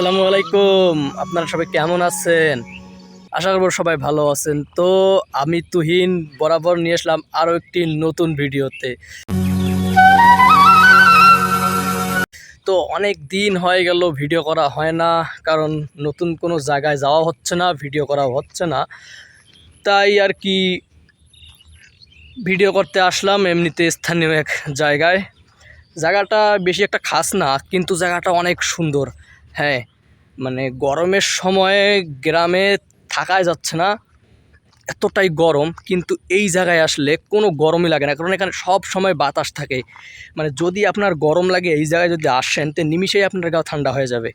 আসসালামু আলাইকুম। আপনারা সবাই কেমন আছেন? আশা করব সবাই ভালো আছেন। তো আমি তুহিন বরাবর নিয়ে আসলাম আরও একটি নতুন ভিডিওতে। তো অনেক দিন হয়ে গেল ভিডিও করা হয় না, কারণ নতুন কোনো জায়গায় যাওয়া হচ্ছে না, ভিডিও করা হচ্ছে না। তাই আর কি ভিডিও করতে আসলাম এমনিতে স্থানীয় এক জায়গায়। জায়গাটা বেশি একটা খাস না, কিন্তু জায়গাটা অনেক সুন্দর। হ্যাঁ, মানে গরমের সময়ে গ্রামে থাকাই যাচ্ছে না, এতটাই গরম। কিন্তু এই জায়গায় আসলে কোনো গরমই লাগে না, কারণ এখানে সব সময় বাতাস থাকে। মানে যদি আপনার গরম লাগে, এই জায়গায় যদি আসেন তো নিমিষেই আপনার গা ঠান্ডা হয়ে যাবে।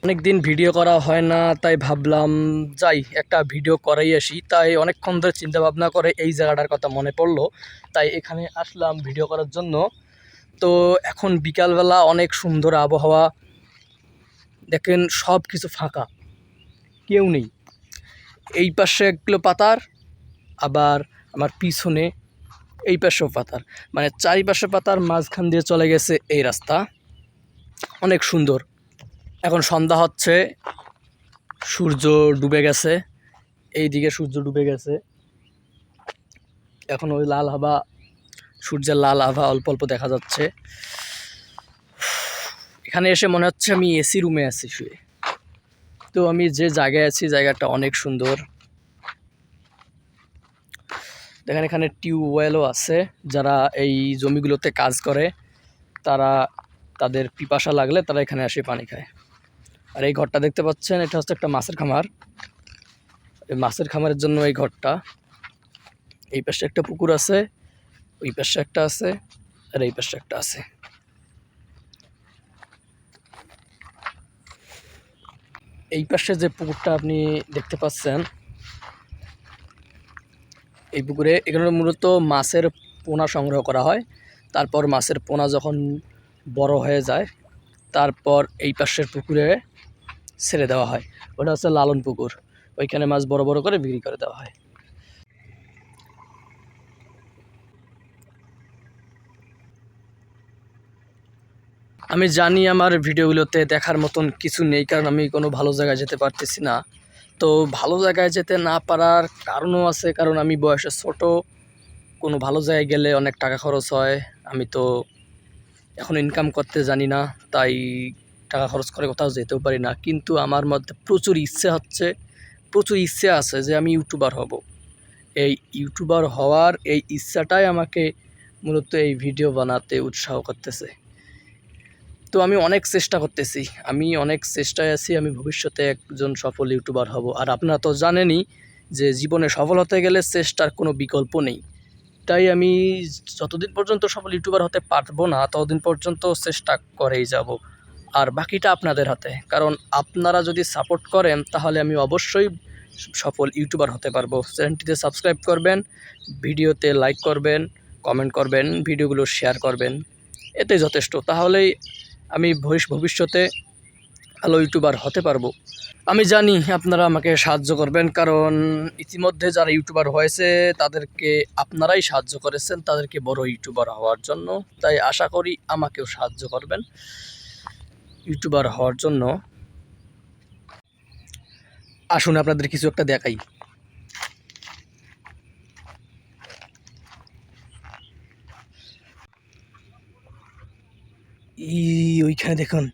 অনেক দিন ভিডিও করা হয় না, তাই ভাবলাম যাই একটা ভিডিও করাই আসি। তাই অনেকক্ষণ ধরে চিন্তা ভাবনা করে এই জায়গাটার কথা মনে পড়লো, তাই এখানে আসলাম ভিডিও করার জন্য। তো এখন বিকালবেলা, অনেক সুন্দর আবহাওয়া, দেখেন সব কিছু ফাঁকা, কেউ নেই। এই পাশে একগুলো পাতার, আবার আমার পিছনে এই পাশেও পাতার, মানে চারিপাশে পাতার, মাঝখান দিয়ে চলে গেছে এই রাস্তা। অনেক সুন্দর। এখন সন্ধ্যা হচ্ছে, সূর্য ডুবে গেছে, এই দিকে সূর্য ডুবে গেছে। এখন ওই লাল আভা, সূর্যের লাল আভা অল্প অল্প দেখা যাচ্ছে। এখানে এসে মনে হচ্ছে আমি এসি রুমে আছি শুয়ে। তো আমি যে জায়গায় আছি, জায়গাটা অনেক সুন্দর। দেখেন এখানে টিউবওয়েলও আছে, যারা এই জমিগুলোতে কাজ করে তারা, তাদের পিপাসা লাগলে তারা এখানে এসে পানি খায়। আর এই ঘরটা দেখতে পাচ্ছেন, এটা হচ্ছে একটা মাছের খামার। এই মাছের খামারের জন্য এই ঘরটা। এই পাশে একটা পুকুর আছে, ওই পাশে একটা আছে, আর এই পাশে একটা আছে। এই পাশে যে পুকুরটা আপনি দেখতে পাচ্ছেন, এই পুকুরে এখানে মূলত মাছের পোনা সংগ্রহ করা হয়। তারপর মাছের পোনা যখন বড় হয়ে যায়, তারপর এই পাশের পুকুরে ছেড়ে দেওয়া হয়। ওটা হচ্ছে লালন পুকুর, ওইখানে মাছ বড় বড় করে বিক্রি করে দেওয়া হয়। আমি জানি আমার ভিডিওগুলোতে দেখার মতন কিছু নেই, কারণ আমি কোনো ভালো জায়গায় যেতে পারতেছি না। তো ভালো জায়গায় যেতে না পারার কারণও আছে, কারণ আমি বয়সে ছোট। কোনো ভালো জায়গায় গেলে অনেক টাকা খরচ হয়। আমি তো এখন ইনকাম করতে জানি না, তাই টাকা খরচ করে কোথাও যেতেও পারি না। কিন্তু আমার মধ্যে প্রচুর ইচ্ছে হচ্ছে, প্রচুর ইচ্ছে আছে যে আমি ইউটিউবার হব। এই ইউটিউবার হওয়ার এই ইচ্ছাটাই আমাকে মূলত এই ভিডিও বানাতে উৎসাহ করতেছে। তো আমি অনেক চেষ্টা করতেছি, আমি অনেক চেষ্টায় আছি, আমি ভবিষ্যতে একজন সফল ইউটিউবার হব। আর আপনারা তো জানেনই যে জীবনে সফল হতে গেলে চেষ্টার কোনো বিকল্প নেই। তাই আমি যতদিন পর্যন্ত সফল ইউটিউবার হতে পারবো না, ততদিন পর্যন্ত চেষ্টা করেই যাব। আর বাকিটা আপনাদের হাতে, কারণ আপনারা যদি সাপোর্ট করেন তাহলে আমি অবশ্যই সফল ইউটিউবার হতে পারবো। চ্যানেলটিতে সাবস্ক্রাইব করবেন, ভিডিওতে লাইক করবেন, কমেন্ট করবেন, ভিডিওগুলো শেয়ার করবেন, এতে যথেষ্ট। তাহলেই আমি ভবিষ্যতে ভালো ইউটিউবার হতে পারবো। আমি জানি আপনারা আমাকে সাহায্য করবেন, কারণ ইতিমধ্যে যারা ইউটিউবার হয়েছে তাদেরকে আপনারাই সাহায্য করেছেন তাদেরকে বড় ইউটিউবার হওয়ার জন্য। তাই আশা করি আমাকেও সাহায্য করবেন ইউটিউবার হওয়ার জন্য। আসুন আপনাদের কিছু একটা দেখাই। ওইখানে দেখুন,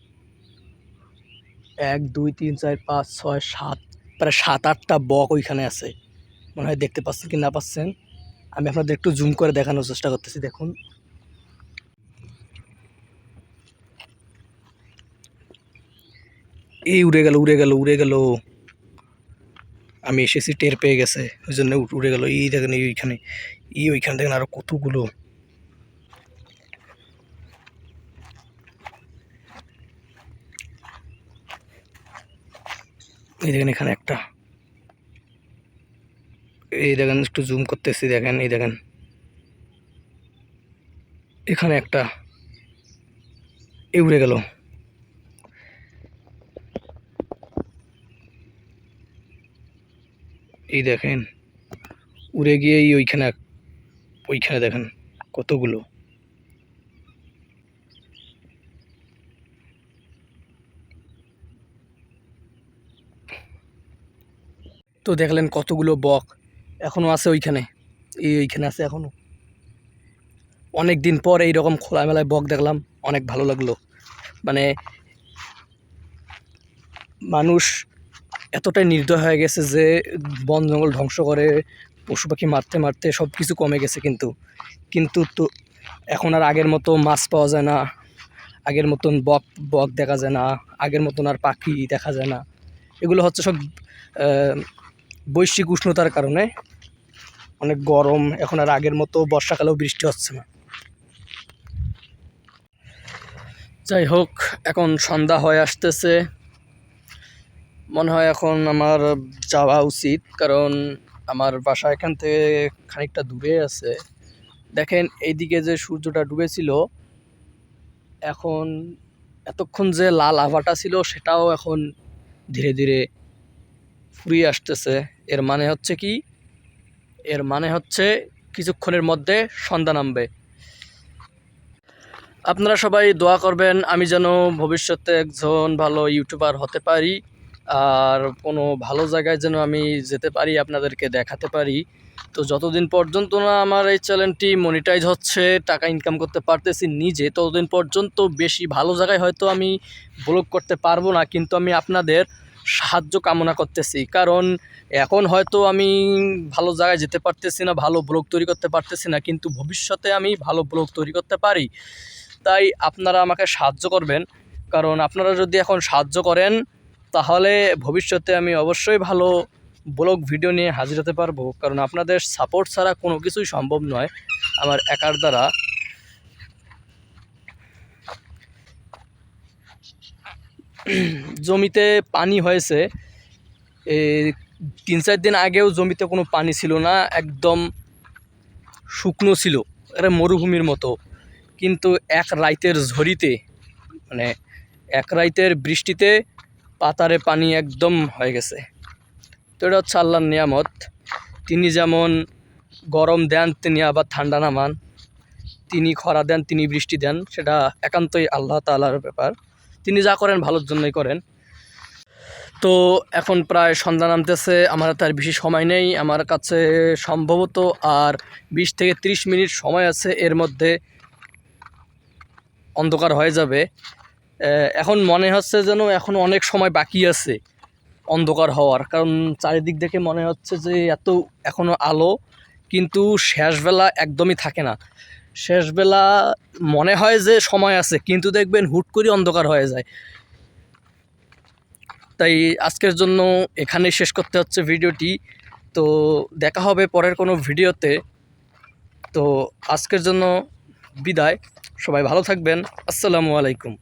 1 2 3 4 5 6 7, প্রায় 7-8টা বক ওইখানে আছে। মনে হয় দেখতে পাচ্ছেন কি না পাচ্ছেন, আমি আপনাদের একটু জুম করে দেখানোর চেষ্টা করতেছি। দেখুন, এই উড়ে গেল, উড়ে গেল, উড়ে গেল। আমি এসেছি টের পেয়ে গেছে, ওই জন্য উড়ে গেল। এই দেখেন, ওইখানে, ওইখানে দেখেন আরো কতগুলো। এই দেখেন এখানে একটা, এই দেখেন একটু জুম করতেছি, দেখেন এই দেখেন এখানে একটা, এই উড়ে গেল। এই দেখেন উড়ে গিয়ে ওইখানে, ওইখানে দেখেন কতগুলো। তো দেখলেন কতগুলো বক এখনও আছে ওইখানে, এইখানে আছে এখনও। অনেক দিন পর এইরকম খোলামেলায় বক দেখলাম, অনেক ভালো লাগলো। মানে মানুষ এতটাই নির্দয় হয়ে গেছে যে বন জঙ্গল ধ্বংস করে পশু পাখি মারতে মারতে সব কিছু কমে গেছে। কিন্তু কিন্তু তো এখন আর আগের মতো মাছ পাওয়া যায় না, আগের মতন বক বক দেখা যায় না, আগের মতন আর পাখি দেখা যায় না। এগুলো হচ্ছে সব বৈশ্বিক উষ্ণতার কারণে। অনেক গরম, এখন আর আগের মতো বর্ষাকালেও বৃষ্টি হচ্ছে না। যাই হোক, এখন সন্ধ্যা হয়ে আসতেছে, মনে হয় এখন আমার যাওয়া উচিত, কারণ আমার বাসা এখান থেকে খানিকটা দূরে আছে। দেখেন এইদিকে যে সূর্যটা ডুবেছিল, এখন এতক্ষণ যে লাল আভাটা ছিল সেটাও এখন ধীরে ধীরে ফুরিয়ে আসতেছে। এর মানে হচ্ছে কি? এর মানে হচ্ছে কিছুক্ষণের মধ্যে সন্ধ্যা নামবে। আপনারা সবাই দোয়া করবেন আমি যেন ভবিষ্যতে একজন ভালো ইউটিউবার হতে পারি, আর কোনো ভালো জায়গায় যেন আমি যেতে পারি, আপনাদেরকে দেখাতে পারি। তো যতদিন পর্যন্ত না আমার এই চ্যানেলটি মনিটাইজ হচ্ছে, টাকা ইনকাম করতে পারতেছি নিজে, ততদিন পর্যন্ত বেশি ভালো জায়গায় হয়তো আমি ব্লগ করতে পারবো না। কিন্তু আমি আপনাদের সাহায্য কামনা করতেছি, কারণ এখন হয়তো আমি ভালো জায়গায় যেতে পারতেছি না, ভালো ব্লগ তৈরি করতে পারতেছি না, কিন্তু ভবিষ্যতে আমি ভালো ব্লগ তৈরি করতে পারি। তাই আপনারা আমাকে সাহায্য করবেন, কারণ আপনারা যদি এখন সাহায্য করেন তাহলে ভবিষ্যতে আমি অবশ্যই ভালো ব্লগ ভিডিও নিয়ে হাজির হতে পারবো। কারণ আপনাদের সাপোর্ট ছাড়া কোনো কিছুই সম্ভব নয় আমার একার দ্বারা। জমিতে পানি হয়েছে, এই 3-4 দিন আগেও জমিতে কোনো পানি ছিল না, একদম শুকনো ছিল, এটা মরুভূমির মতো। কিন্তু এক রাইতের ঝড়িতে, মানে এক রাইতের বৃষ্টিতে পাতারে পানি একদম হয়ে গেছে। তো এটা হচ্ছে আল্লাহর নিয়ামত। তিনি যেমন গরম দেন, তিনি আবার ঠান্ডা নামান, তিনি খরা দেন, তিনি বৃষ্টি দেন, সেটা একান্তই আল্লাহ তাআলার ব্যাপার। তিনি যা করেন ভালোর জন্যই করেন। তো এখন প্রায় সন্ধ্যা নামতেছে, আমার তার বেশি সময় নেই, আমার কাছে সম্ভবত আর 20 থেকে 30 মিনিট সময় আছে, এর মধ্যে অন্ধকার হয়ে যাবে। এখন মনে হচ্ছে যেন এখন অনেক সময় বাকি আছে অন্ধকার হওয়ার, কারণ চারিদিক দেখে মনে হচ্ছে যে এত এখনও আলো, কিন্তু শেষবেলা একদমই থাকে না। শেষবেলা মনে হয় যে সময় আছে, কিন্তু দেখবেন হুট করে অন্ধকার হয়ে যায়। তাই আজকের জন্য এখানেই শেষ করতে হচ্ছে ভিডিওটি। তো দেখা হবে পরের কোনো ভিডিওতে। তো আজকের জন্য বিদায়, সবাই ভালো থাকবেন। আসসালামু আলাইকুম।